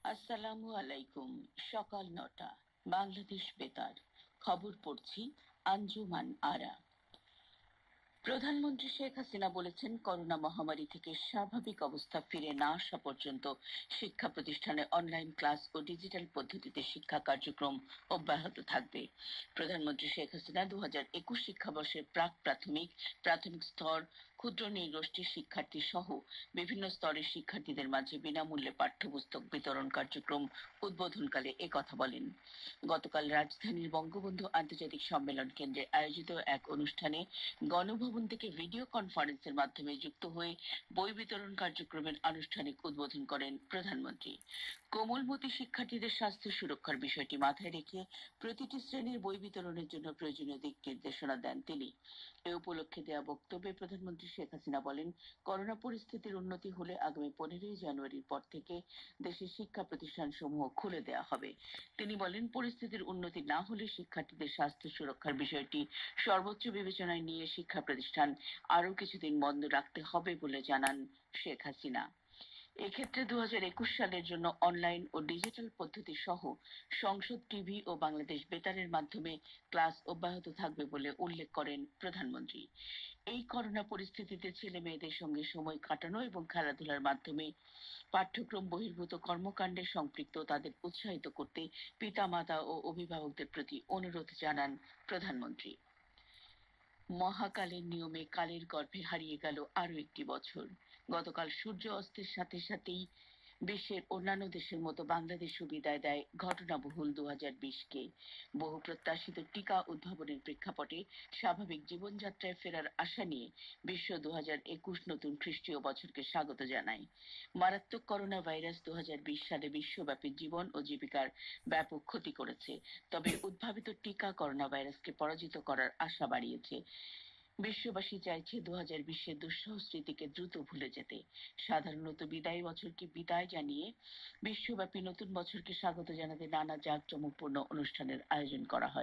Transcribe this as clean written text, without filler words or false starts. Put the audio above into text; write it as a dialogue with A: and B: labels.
A: আসসালামু আলাইকুম। সকাল ৯টা, বাংলাদেশ বেতার। খবর পড়ছি আঞ্জুমান আরা। প্রধানমন্ত্রী শেখ হাসিনা বলেছেন, করোনা মহামারী থেকে স্বাভাবিক অবস্থা ফিরে না আসা পর্যন্ত শিক্ষা প্রতিষ্ঠানে অনলাইন ক্লাস ও ডিজিটাল পদ্ধতিতে শিক্ষা কার্যক্রম অব্যাহত থাকবে। প্রধানমন্ত্রী শেখ হাসিনা ২০২১ শিক্ষাবর্ষের প্রাক প্রাথমিক, প্রাথমিক স্তর, ক্ষুদ্র নৃগোষ্ঠীর শিক্ষার্থী সহ বিভিন্ন স্তরের শিক্ষার্থীদের মাঝে বিনামূল্যে পাঠ্যপুস্তক বিতরণ কার্যক্রম উদ্বোধনকালে একথা বলেন। গতকাল রাজধানীর বঙ্গবন্ধু আন্তর্জাতিক সম্মেলন কেন্দ্রে আয়োজিত এক অনুষ্ঠানে গণভবন থেকে ভিডিও কনফারেন্সের মাধ্যমে যুক্ত হয়ে বই বিতরণ কার্যক্রমের আনুষ্ঠানিক উদ্বোধন করেন প্রধানমন্ত্রী। কোমলমতি শিক্ষার্থীদের স্বাস্থ্য সুরক্ষার বিষয়টি মাথায় রেখে প্রতিটি শ্রেণীর বই বিতরণের জন্য প্রয়োজনীয় দিক নির্দেশনা দেন তিনি। এ উপলক্ষে দেয়া বক্তব্যে প্রধানমন্ত্রী শেখ হাসিনা বলেন, করোনা পরিস্থিতির উন্নতি হলে আগামী 15ই জানুয়ারির পর থেকে দেশের শিক্ষা প্রতিষ্ঠানসমূহ খুলে দেওয়া হবে। তিনি বলেন, পরিস্থিতির উন্নতি না হলে শিক্ষার্থীদের স্বাস্থ্য সুরক্ষার বিষয়টি সর্বোচ্চ বিবেচনায় নিয়ে শিক্ষা প্রতিষ্ঠান আরও কিছুদিন বন্ধ রাখতে হবে বলে জানান শেখ হাসিনা। এক্ষেত্রে ২০২১ সালের জন্য অনলাইন ও ডিজিটাল পদ্ধতি সহ সংসদ টিভি ও বাংলাদেশ বেতারের মাধ্যমে ক্লাস অব্যাহত থাকবে বলে উল্লেখ করেন প্রধানমন্ত্রী। এই করোনা পরিস্থিতিতে ছেলে মেয়েদের সঙ্গে সময় কাটানো এবং খেলাধুলার মাধ্যমে পাঠ্যক্রম বহির্ভূত কর্মকাণ্ডে সম্পৃক্ত তাদের উৎসাহিত করতে পিতামাতা ও অভিভাবকদের প্রতি অনুরোধ জানান প্রধানমন্ত্রী। মহাকালের নিয়মে কালের গর্ভে হারিয়ে গেল আরো একটি বছর। গতকাল সূর্য অস্তের সাথে সাথেই বিশ্বের অন্যান্য দেশের মতো বাংলাদেশও বিদায় দেয় ঘটনাবহুল ২০২০কে। বহু প্রত্যাশিত টিকা উদ্ভাবনের প্রেক্ষাপটে স্বাভাবিক জীবনযাত্রায় ফেরার আশা নিয়ে বিশ্ব ২০২১ নতুন খ্রিস্টীয় বছরকে স্বাগত জানায়। মারাত্মক করোনা ভাইরাস ২০২০ সালে বিশ্বব্যাপী জীবন ও জীবিকার ব্যাপক ক্ষতি করেছে। তবে উদ্ভাবিত টিকা করোনা ভাইরাসকে পরাজিত করার আশা বাড়িয়েছে। বিশ্ববাসী চাইছে ২০২০-এর দুঃসহ স্মৃতিকে দ্রুত ভুলে যেতে। সাধারণত বিদায়ী বছরকে বিদায় জানিয়ে বিশ্বব্যাপী নতুন বছরকে স্বাগত জানাতে নানা জাঁকজমকপূর্ণ অনুষ্ঠানের আয়োজন করা হয়।